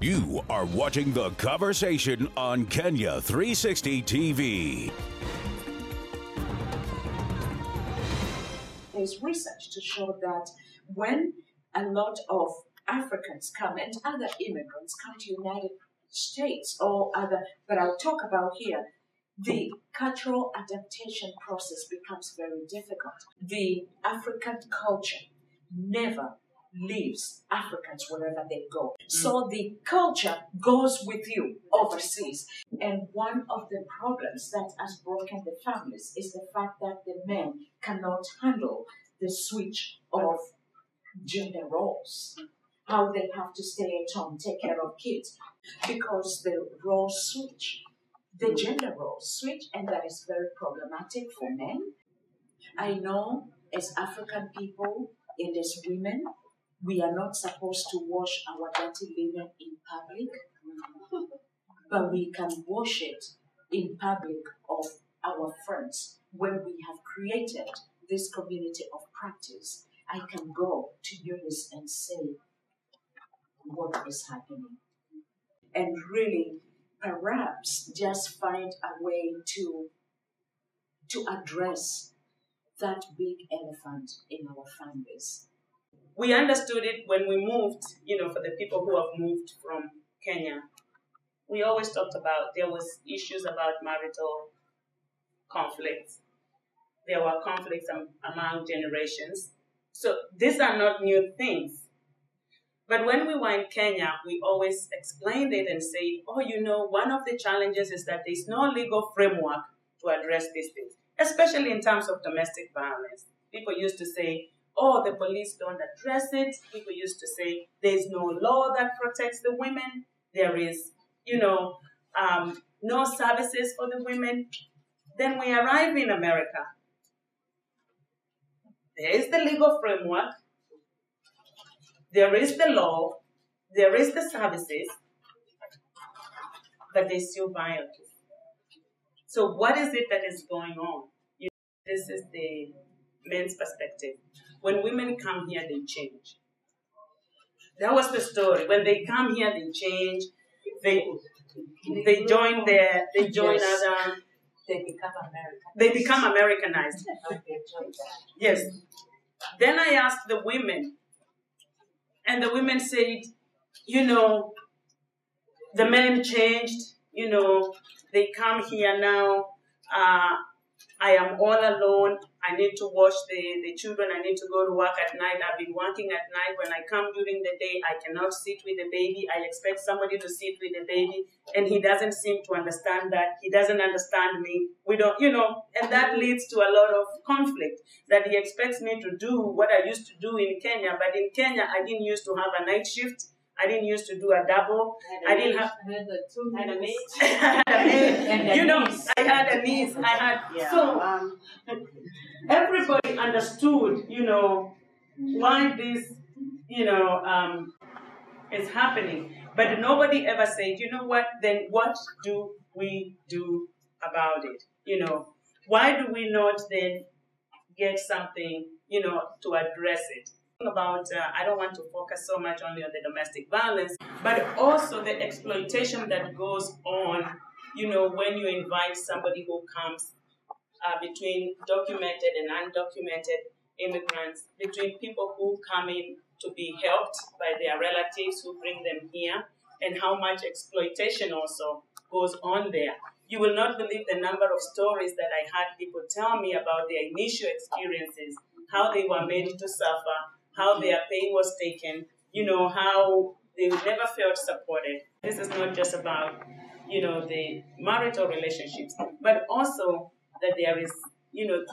You are watching The Conversation on Kenya 360 TV. There's research to show that when a lot of Africans come and other immigrants come to United States or other, but I'll talk about here, the cultural adaptation process becomes very difficult. The African culture never leaves Africans wherever they go. So the culture goes with you overseas. And one of the problems that has broken the families is the fact that the men cannot handle the switch of gender roles. How they have to stay at home, take care of kids, because the roles switch. The gender roles switch, and that is very problematic for men. I know as African people, and as women, we are not supposed to wash our dirty linen in public, but we can wash it in public of our friends. When we have created this community of practice, I can go to Eunice and say what is happening. And really, perhaps just find a way to address that big elephant in our families. We understood it when we moved, for the people who have moved from Kenya. We always talked about, there was issues about marital conflicts. There were conflicts among generations. So these are not new things. But when we were in Kenya, we always explained it and said, one of the challenges is that there's no legal framework to address these things, especially in terms of domestic violence. People used to say, the police don't address it. People used to say there's no law that protects the women. There is, no services for the women. Then we arrive in America. There is the legal framework. There is the law. There is the services. But there's still violence. So what is it that is going on? This is the men's perspective. When women come here, they change. That was the story. When they come here, they change. They join other. They become American. They become Americanized. Yes. Then I asked the women, and the women said, the men changed. They come here now. I am all alone. I need to watch the children. I need to go to work at night. I've been working at night. When I come during the day, I cannot sit with the baby. I expect somebody to sit with the baby. And he doesn't seem to understand that. He doesn't understand me. We don't, and that leads to a lot of conflict, that he expects me to do what I used to do in Kenya. But in Kenya, I didn't used to have a night shift. I didn't used to do a double. I didn't have. I had a 2 minutes. I had a maid. I had a niece. I had. Yeah. So everybody understood, why this, is happening. But nobody ever said, then what do we do about it? Why do we not then get something, to address it? About, I don't want to focus so much only on the domestic violence, but also the exploitation that goes on, when you invite somebody who comes between documented and undocumented immigrants, between people who come in to be helped by their relatives who bring them here, and how much exploitation also goes on there. You will not believe the number of stories that I had people tell me about their initial experiences, how they were made to suffer, how their pay was taken, how they never felt supported. This is not just about, the marital relationships, but also that there is,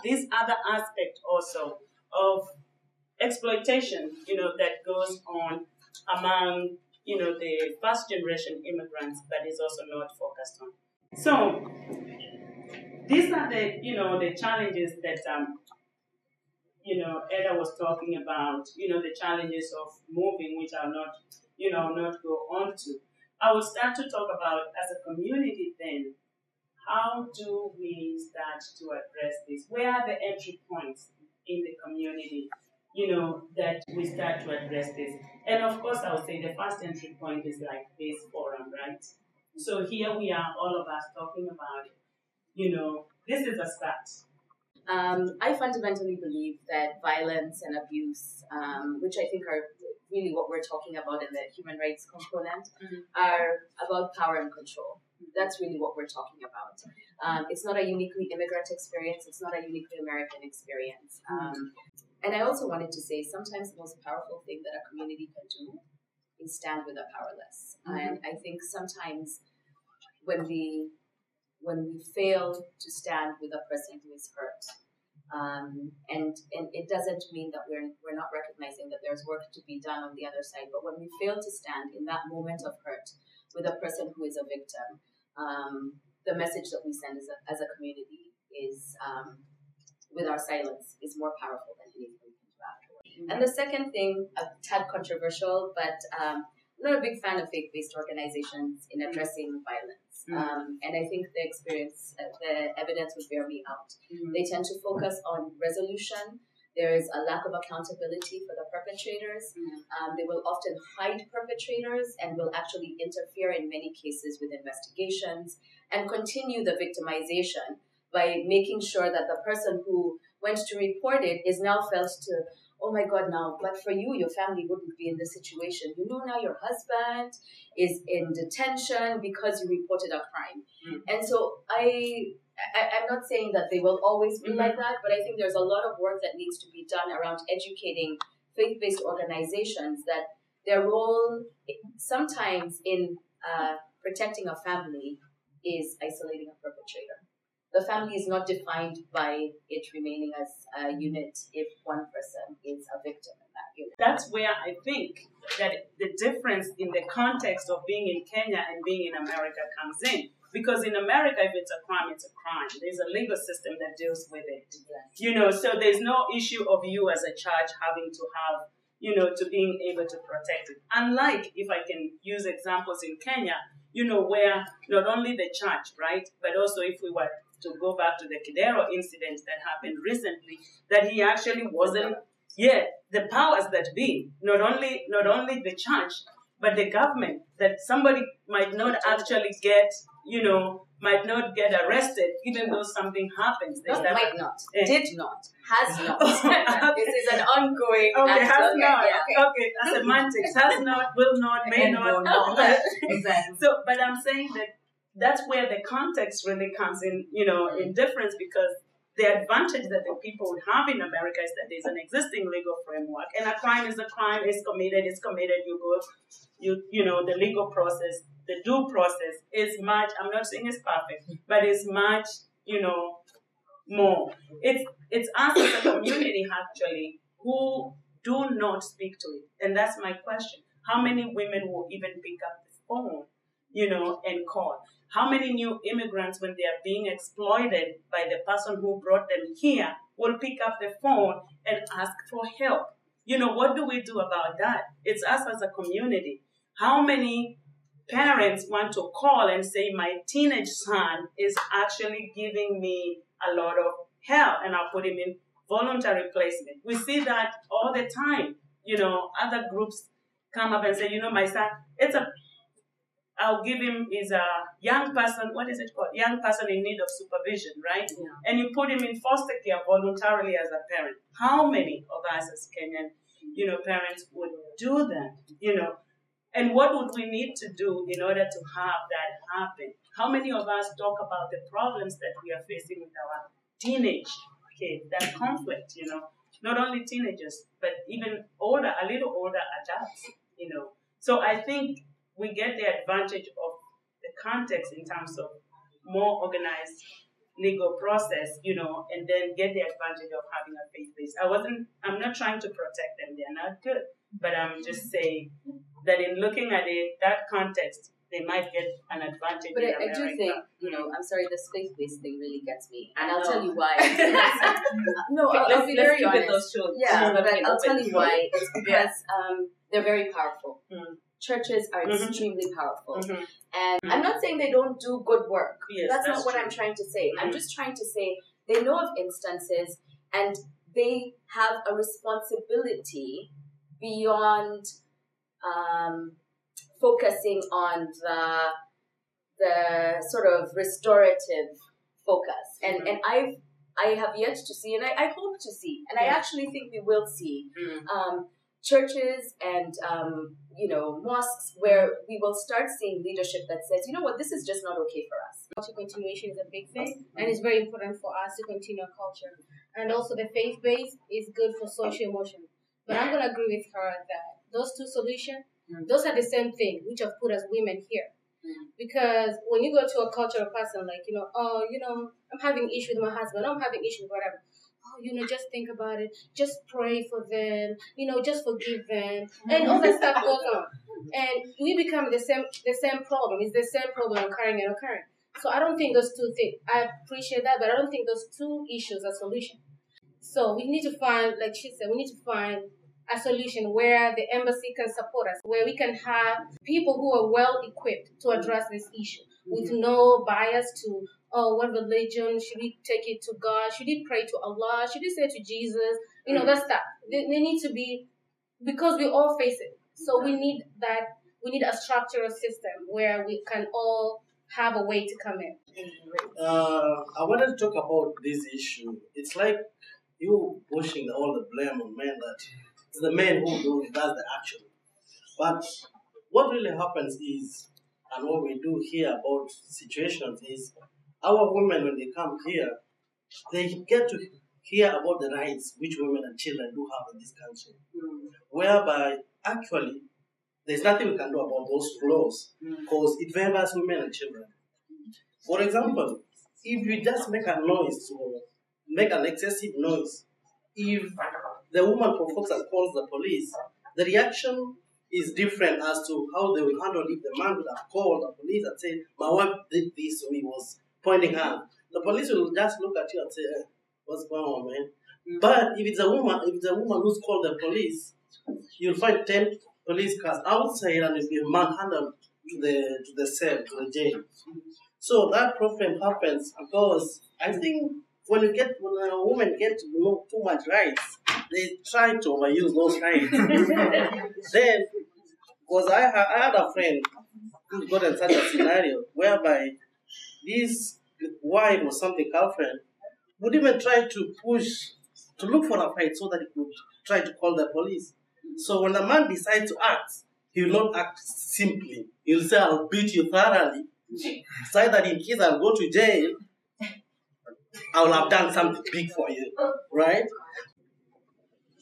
this other aspect also of exploitation, that goes on among, the first generation immigrants, but is also not focused on. So these are the, the challenges that, Eda was talking about, the challenges of moving, which I'll not go on to. I will start to talk about, as a community then, how do we start to address this? Where are the entry points in the community that we start to address this. And of course, I would say the first entry point is like this forum, right? So here we are, all of us talking about it. This is a start. I fundamentally believe that violence and abuse, which I think are really what we're talking about in the human rights component, are about power and control. That's really what we're talking about. It's not a uniquely immigrant experience. It's not a uniquely American experience. And I also wanted to say sometimes the most powerful thing that a community can do is stand with the powerless. And I think sometimes when we fail to stand with a person who is hurt, and it doesn't mean that we're not recognizing that there's work to be done on the other side, but when we fail to stand in that moment of hurt with a person who is a victim, the message that we send as a community is, with our silence, is more powerful than anything we can do afterwards. And the second thing, a tad controversial, but I'm not a big fan of faith-based organizations in addressing violence. And I think the evidence would bear me out. They tend to focus on resolution. There is a lack of accountability for the perpetrators. They will often hide perpetrators and will actually interfere in many cases with investigations and continue the victimization by making sure that the person who went to report it is now felt to, oh my God, now, but for you, your family wouldn't be in this situation. Now your husband is in detention because you reported a crime. And so I'm not saying that they will always be like that, but I think there's a lot of work that needs to be done around educating faith-based organizations that their role sometimes in protecting a family is isolating a perpetrator. The family is not defined by it remaining as a unit if one person is a victim in that unit. That's where I think that the difference in the context of being in Kenya and being in America comes in. Because in America, if it's a crime, it's a crime. There's a legal system that deals with it. Yes. So there's no issue of you as a church having to have, to being able to protect it. Unlike, if I can use examples in Kenya, where not only the church, right, but also if we were to go back to the Kidero incident that happened recently, that he actually wasn't, the powers that be, not only the church, but the government, that somebody might not actually get, might not get arrested, even though something happens. Might not, did not, has not. This is an ongoing. Okay, has not. Yeah, okay, semantics. Has not, will not, may not. Exactly. So, but I'm saying that that's where the context really comes in, in difference, because the advantage that the people would have in America is that there's an existing legal framework, and a crime is a crime, it's committed, you go, the legal process, the due process is much, I'm not saying it's perfect, but it's much, more. It's us as a community, actually, who do not speak to it. And that's my question. How many women will even pick up the phone, and call? How many new immigrants, when they are being exploited by the person who brought them here, will pick up the phone and ask for help? What do we do about that? It's us as a community. How many parents want to call and say, my teenage son is actually giving me a lot of help, and I'll put him in voluntary placement? We see that all the time. Other groups come up and say, my son, I'll give him, is a young person, what is it called? Young person in need of supervision, right? Yeah. And you put him in foster care voluntarily as a parent. How many of us as Kenyan, parents would do that, And what would we need to do in order to have that happen? How many of us talk about the problems that we are facing with our teenage kids, that conflict, Not only teenagers, but even a little older adults, So I think we get the advantage of the context in terms of more organized legal process, and then get the advantage of having a faith-based. I'm not trying to protect them, they're not good, but I'm just saying that in looking at it, that context, they might get an advantage. But I do think, I'm sorry, the faith-based thing really gets me, and I'll tell you why. I'll be very honest. Yeah, but I'll tell you why. It's because they're very powerful. Churches are extremely powerful. And I'm not saying they don't do good work. Yes, that's not what true. I'm trying to say. I'm just trying to say they know of instances, and they have a responsibility beyond focusing on the sort of restorative focus. And I have yet to see, and I hope to see, and I actually think we will see churches and mosques where we will start seeing leadership that says, you know what, this is just not okay for us. Culture continuation is a big thing, and it's very important for us to continue our culture. And also the faith base is good for social emotion. But I'm going to agree with her that those two solutions, those are the same thing, which have put us women here. Because when you go to a cultural person, like, I'm having issue with my husband, I'm having issue with whatever. Oh, just think about it. Just pray for them. Just forgive them, and all that stuff goes on. And we become the same problem. It's the same problem occurring and occurring. So I don't think those two things. I appreciate that, but I don't think those two issues are solution. So we need to find, like she said, we need to find a solution where the embassy can support us, where we can have people who are well equipped to address this issue with no bias to, what religion, should we take it to God, should we pray to Allah, should we say it to Jesus, that stuff. They need to be, because we all face it. So we need a structural system where we can all have a way to come in. I wanted to talk about this issue. It's like you pushing all the blame on men, that it's the men who does the action. But what really happens is, and what we do here about situations is, our women, when they come here, they get to hear about the rights which women and children do have in this country, whereby actually there's nothing we can do about those laws because it favors women and children. For example, if you just make a noise or make an excessive noise, if the woman provokes and calls the police, the reaction is different as to how they will handle it. If the man would have called the police and said, my wife did this, so he was pointing her. The police will just look at you and say, what's going on, man? But if it's a woman who's called the police, you'll find 10 police cars outside and it'll be manhandled to the cell, to the jail. So that problem happens because I think when a woman gets too much rights, they try to overuse those rights. Then, because I had a friend who got in such a scenario whereby this wife or something, girlfriend, would even try to push to look for a fight so that he could try to call the police. So when the man decides to act, he will not act simply. He will say, I'll beat you thoroughly. So that in case I'll go to jail, I will have done something big for you. Right?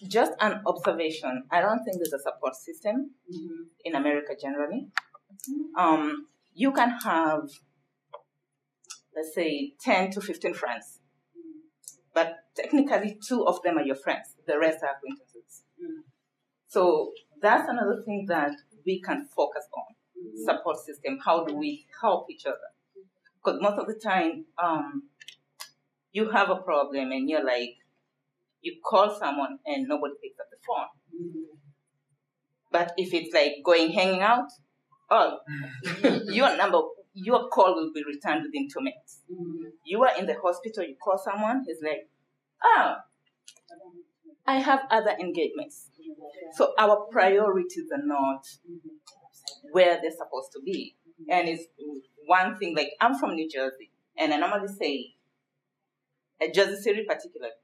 Just an observation. I don't think there's a support system in America generally. You can have, let's say, 10 to 15 friends. But technically, 2 of them are your friends. The rest are acquaintances. So that's another thing that we can focus on. Support system. How do we help each other? Because most of the time, you have a problem and you're like, you call someone and nobody picks up the phone. But if it's like hanging out, your call will be returned within 2 minutes. You are in the hospital, you call someone, he's like, I have other engagements. So our priorities are not where they're supposed to be. And it's one thing, like I'm from New Jersey, and I normally say, Jersey City particularly,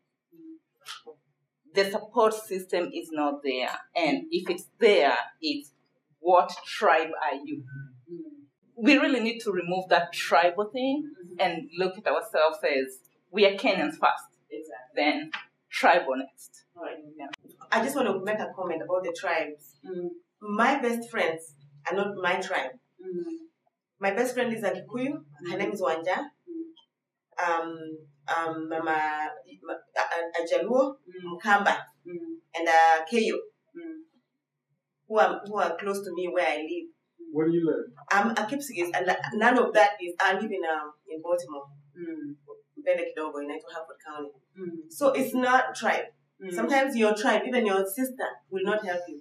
the support system is not there. And if it's there, it's what tribe are you? We really need to remove that tribal thing and look at ourselves as we are Kenyans first, then tribal next. Right. Yeah. I just want to make a comment about the tribes. My best friends are not my tribe. My best friend is a Kikuyu. Her name is Wanja. A Jaluo, Mkamba, and a Keyo, who are close to me where I live. Where do you live? I'm a Kipsigis, and none of that is. I live in Baltimore, Bele Kidogo, in Hartford County. So it's not tribe. Sometimes your tribe, even your sister, will not help you.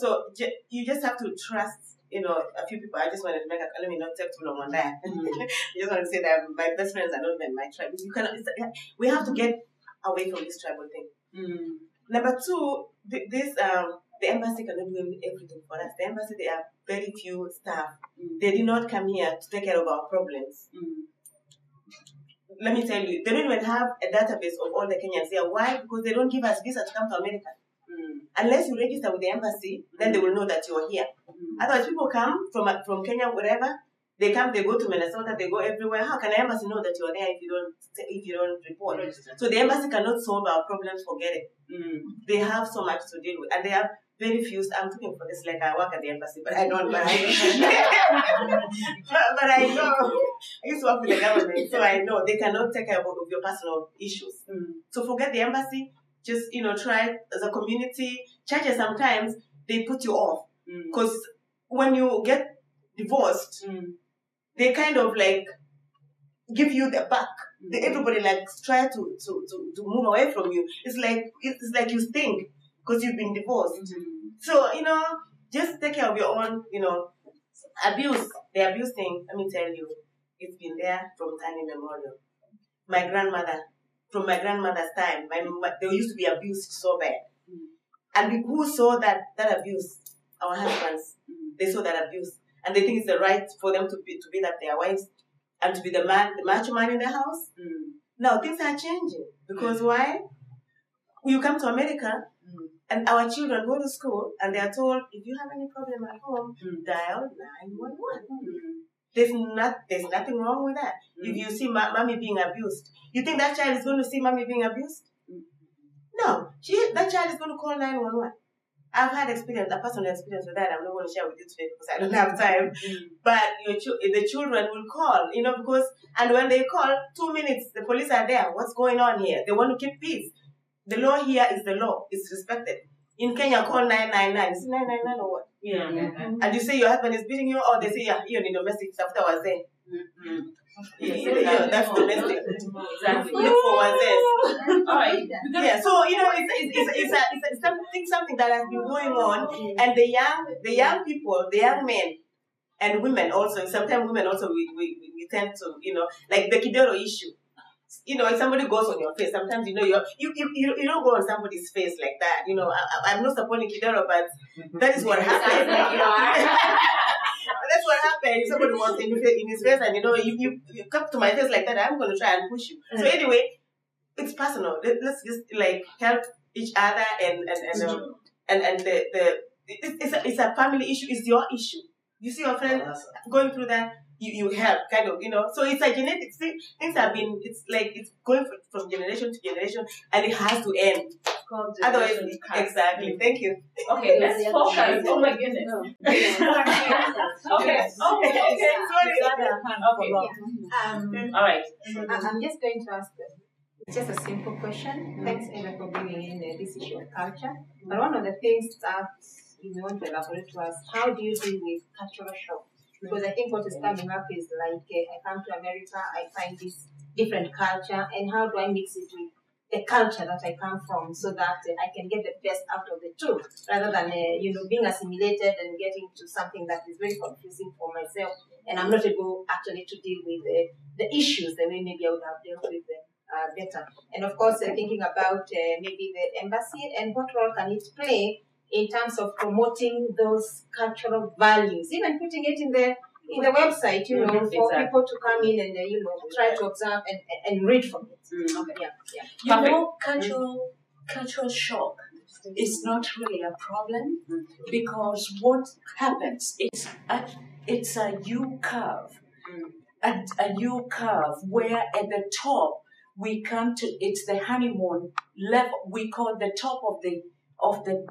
So you just have to trust, a few people. I just wanted to make let me not take too long on that. I just want to say that my best friends are not even my tribe. We have to get away from this tribal thing. Number two, the embassy cannot do everything for us. The embassy, they have very few staff. They did not come here to take care of our problems. Let me tell you, they don't even have a database of all the Kenyans here. Why? Because they don't give us visa to come to America. Unless you register with the embassy, then they will know that you are here. Otherwise, people come from Kenya, wherever they come, they go to Minnesota, they go everywhere. How can the embassy know that you are there if you don't report? So the embassy cannot solve our problems. Forget it. They have so much to deal with, and they have very few. I'm talking for this like I work at the embassy, but I don't. But I know. I used to work with the government, so I know they cannot take care of your personal issues. So forget the embassy. Just try as a community. Churches sometimes they put you off because when you get divorced, they kind of like give you the back. Everybody like try to move away from you. It's like you stink because you've been divorced. So just take care of your own. Abuse. The abuse thing. Let me tell you, it's been there from time immemorial. From my grandmother's time, they used to be abused so bad. And who saw that abuse? Our husbands. They saw that abuse. And they think it's the right for them to be that their wives and to be the macho man in the house. Now things are changing. Because why? You come to America and our children go to school and they are told, if you have any problem at home, dial 911. There's nothing wrong with that. If you see mommy being abused, you think that child is going to see mommy being abused? No. That child is going to call 911. I've had a personal experience with that. I'm not going to share with you today because I don't have time. But the children will call, and when they call, 2 minutes, the police are there. What's going on here? They want to keep peace. The law here is the law. It's respected. In Kenya, call 999. Is it 999 or what? Yeah. And you say your husband is beating you, or they say, you're in domestic stuff. That was there. That's domestic. Exactly. Look for one says. All right. Yeah. So it's something that has been going on, and the young people, the young men and women also. Sometimes women also we tend to like the Kidero issue. If somebody goes on your face, sometimes you don't go on somebody's face like that. I'm not supporting Kidero, but that is what happens. That's what happened. If somebody was in his face, and you come to my face like that, I'm going to try and push you. So anyway, it's personal. Let's just like help each other, and it's a family issue. It's your issue. You see your friend going through that. You help, kind of, So it's a genetic thing. Things have been. It's like it's going from generation to generation, and it has to end. Otherwise, exactly. Thank you. Okay, let's focus. Oh my goodness. Okay. Okay. Sorry. All right. I'm just going to ask just a simple question. Thanks, Ella, for bringing in this issue of culture. But one of the things that you want to elaborate to us, how do you deal with cultural shock? Because I think what is coming up is like, I come to America, I find this different culture, and how do I mix it with the culture that I come from so that I can get the best out of the two, rather than, being assimilated and getting to something that is very confusing for myself, and I'm not able actually to deal with the issues the way maybe I would have dealt with them better. And of course, thinking about maybe the embassy and what role can it play in terms of promoting those cultural values, even putting it in the website, for people to come in and try to observe and read from it. Cultural shock is not really a problem because what happens is it's a U curve, a U curve where at the top we come to it's the honeymoon level. We call the top of the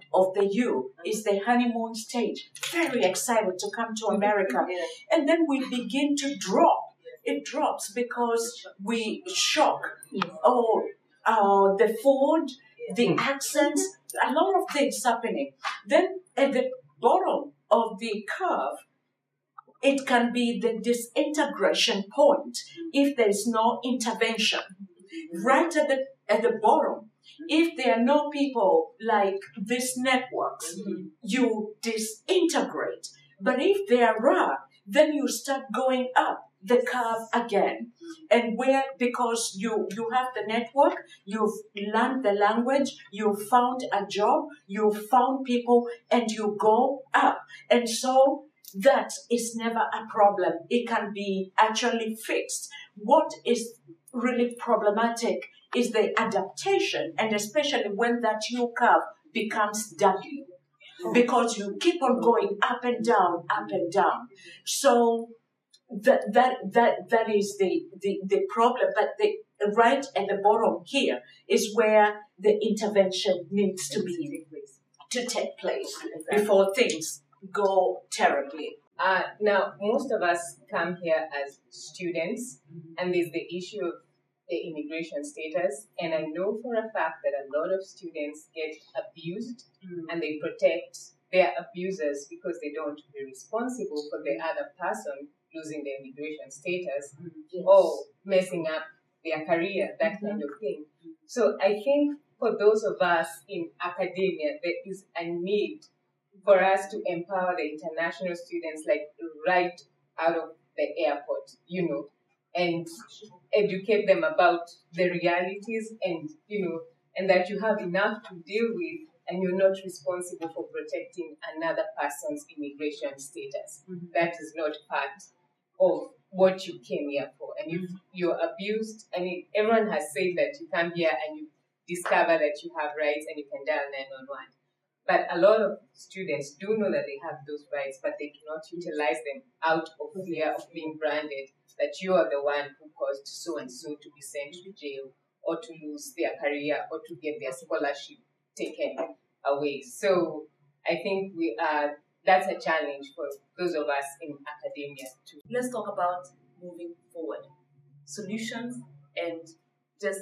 U is the honeymoon stage. Very excited to come to America. And then we begin to drop. It drops because we shock. The food, the accents, a lot of things happening. Then at the bottom of the curve, it can be the disintegration point if there is no intervention. Right at the bottom, if there are no people like these networks, you disintegrate. But if there are, then you start going up. the curve again. And because you have the network, you've learned the language, you've found a job, you've found people, and you go up. And so that is never a problem. It can be actually fixed. What is really problematic is the adaptation, and especially when that U curve becomes W, because you keep on going up and down, up and down. So that is the problem. But the right at the bottom here is where the intervention needs to take place before things go terribly. Now, most of us come here as students, and there's the issue of the immigration status. And I know for a fact that a lot of students get abused, and they protect their abusers because they don't be responsible for the other person losing their immigration status or messing up their career, that kind of thing. So I think for those of us in academia, there is a need for us to empower the international students, like right out of the airport, and educate them about the realities and that you have enough to deal with, and you're not responsible for protecting another person's immigration status. That is not part of what you came here for. And if you're abused, everyone has said that you come here and you discover that you have rights and you can dial 911. But a lot of students do know that they have those rights, but they cannot utilize them out of fear of being branded that you are the one who caused so-and-so to be sent to jail or to lose their career or to get their scholarship taken away. So I think that's a challenge for those of us in academia too. Let's talk about moving forward. Solutions, and just,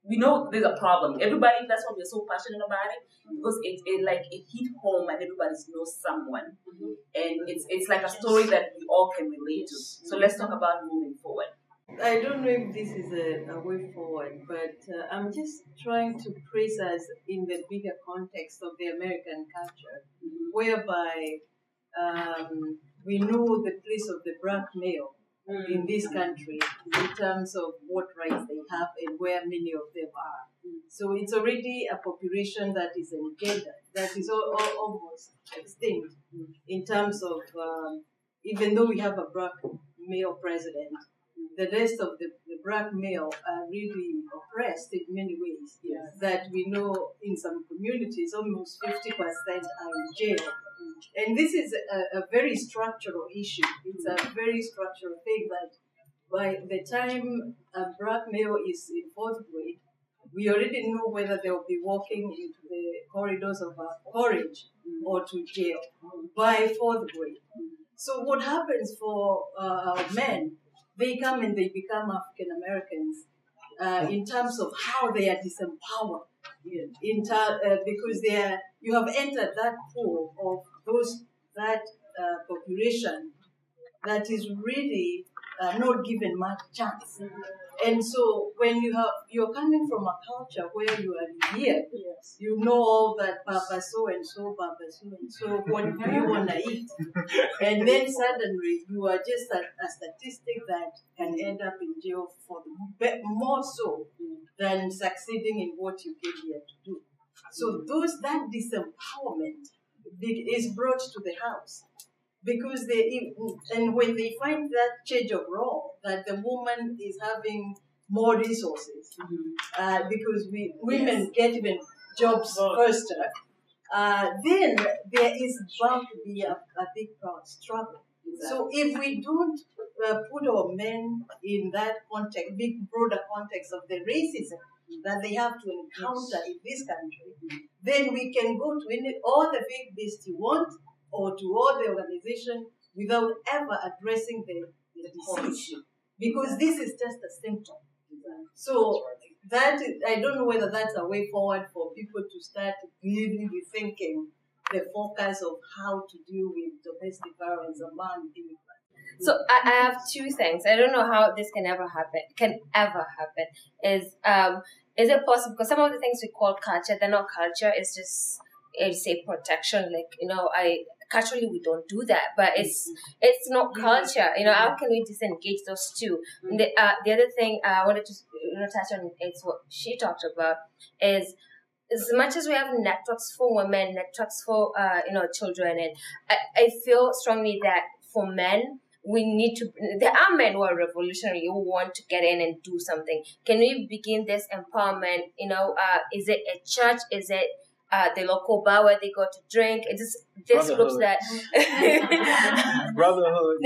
we know there's a problem. Everybody, that's why we're so passionate about it, because it hit home and everybody knows someone. And it's like a story that we all can relate to. So let's talk about moving forward. I don't know if this is a way forward, but I'm just trying to place us in the bigger context of the American culture, whereby we know the place of the black male in this country in terms of what rights they have and where many of them are. So it's already a population that is engendered, that is almost extinct in terms of, even though we have a black male president, the rest of the black male are really oppressed in many ways. That we know in some communities, almost 50% are in jail. And this is a very structural issue. It's a very structural thing that by the time a black male is in 4th grade, we already know whether they will be walking into the corridors of college or to jail by 4th grade. So what happens for men? They come and they become African Americans in terms of how they are disempowered, because you have entered that pool of that population that is really not given much chance. And so when you're coming from a culture where you are here, you know all that Papa so and so, what do you want to eat? And then suddenly you are just a statistic that can end up in jail more so than succeeding in what you came here to do. So that disempowerment is brought to the house. Because and when they find that change of role, that the woman is having more resources, because women get even jobs first, then there is bound to be a big struggle. So if we don't put our men in that context, big broader context of the racism that they have to encounter in this country, then we can go to all the big beasts you want, or to all the organization without ever addressing the disease. Because this is just a symptom. So I don't know whether that's a way forward for people to start really rethinking the focus of how to deal with domestic violence among immigrants. So I have two things. I don't know how this can ever happen. Is it possible? Because some of the things we call culture, they're not culture. It's just, say, protection. culturally we don't do that, but it's not culture. How can we disengage those two? The other thing I wanted to touch on is what she talked about is as much as we have networks for women, networks for children, and I feel strongly that for men, we need to. There are men who are revolutionary who want to get in and do something. Can we begin this empowerment? Is it a church? Is it the local bar where they go to drink? It's just groups that brotherhood.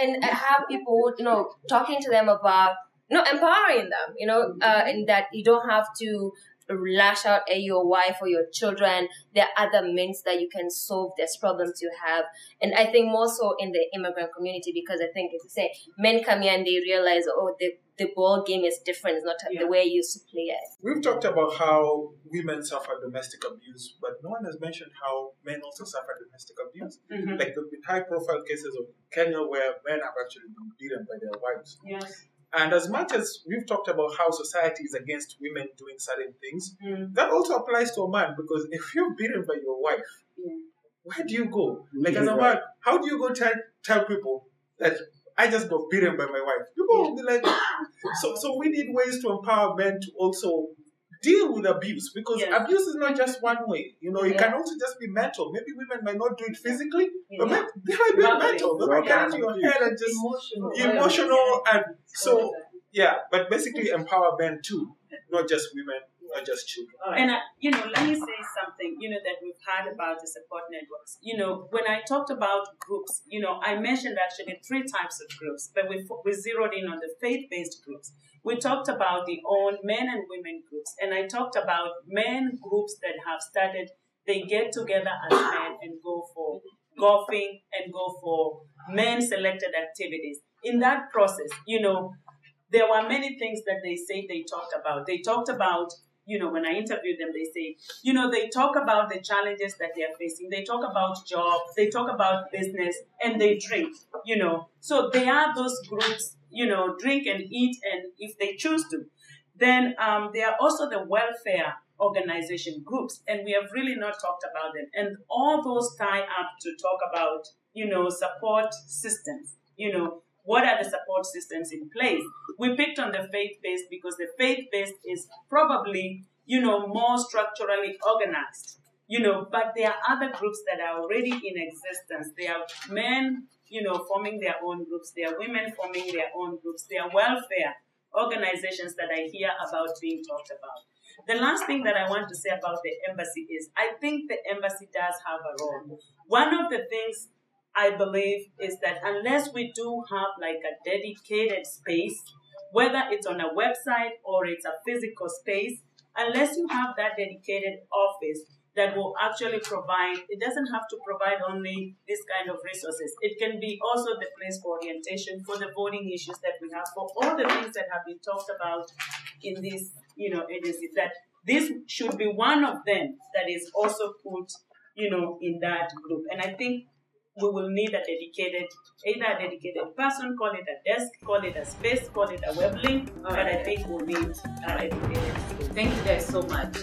And have people talking to them about empowering them. And that you don't have to lash out at your wife or your children. There are other means that you can solve this problems you have. And I think more so in the immigrant community, because I think, as you say, men come here and they realize, the ball game is different. It's not the way you used to play it. We've talked about how women suffer domestic abuse, but no one has mentioned how men also suffer domestic abuse. Mm-hmm. Like the high-profile cases of Kenya where men have actually been beaten by their wives. Yes. And as much as we've talked about how society is against women doing certain things, that also applies to a man, because if you're beaten by your wife, where do you go? Like as a man, how do you go tell people that I just got beaten by my wife? People will be like, so we need ways to empower men to also deal with abuse, because abuse is not just one way. It can also just be mental. Maybe women might not do it physically, but they might be mental. They might get into your head and just emotional. And so, but basically empower men too, not just women, not just children. And let me say something, that we've heard about the support networks. When I talked about groups, I mentioned actually 3 types of groups, but we zeroed in on the faith-based groups. We talked about the own men and women groups, and I talked about men groups that have started, they get together as men and go for golfing and go for men-selected activities. In that process, there were many things that they talked about. They talked about, when I interviewed them, they say, they talk about the challenges that they are facing. They talk about jobs, they talk about business, and they drink, So they are those groups, drink and eat, and if they choose to. Then there are also the welfare organization groups, and we have really not talked about them. And all those tie up to talk about, support systems, what are the support systems in place? We picked on the faith-based because the faith-based is probably, more structurally organized, but there are other groups that are already in existence. There are men, forming their own groups. There are women forming their own groups. There are welfare organizations that I hear about being talked about. The last thing that I want to say about the embassy is I think the embassy does have a role. One of the things I believe is that unless we do have like a dedicated space, whether it's on a website or it's a physical space, unless you have that dedicated office that will actually provide, it doesn't have to provide only this kind of resources. It can be also the place for orientation, for the voting issues that we have, for all the things that have been talked about in these, agencies, that this should be one of them that is also put, in that group. And I think we will need either a dedicated person, call it a desk, call it a space, call it a web link, but I think we'll need a dedicated. Thank you guys so much.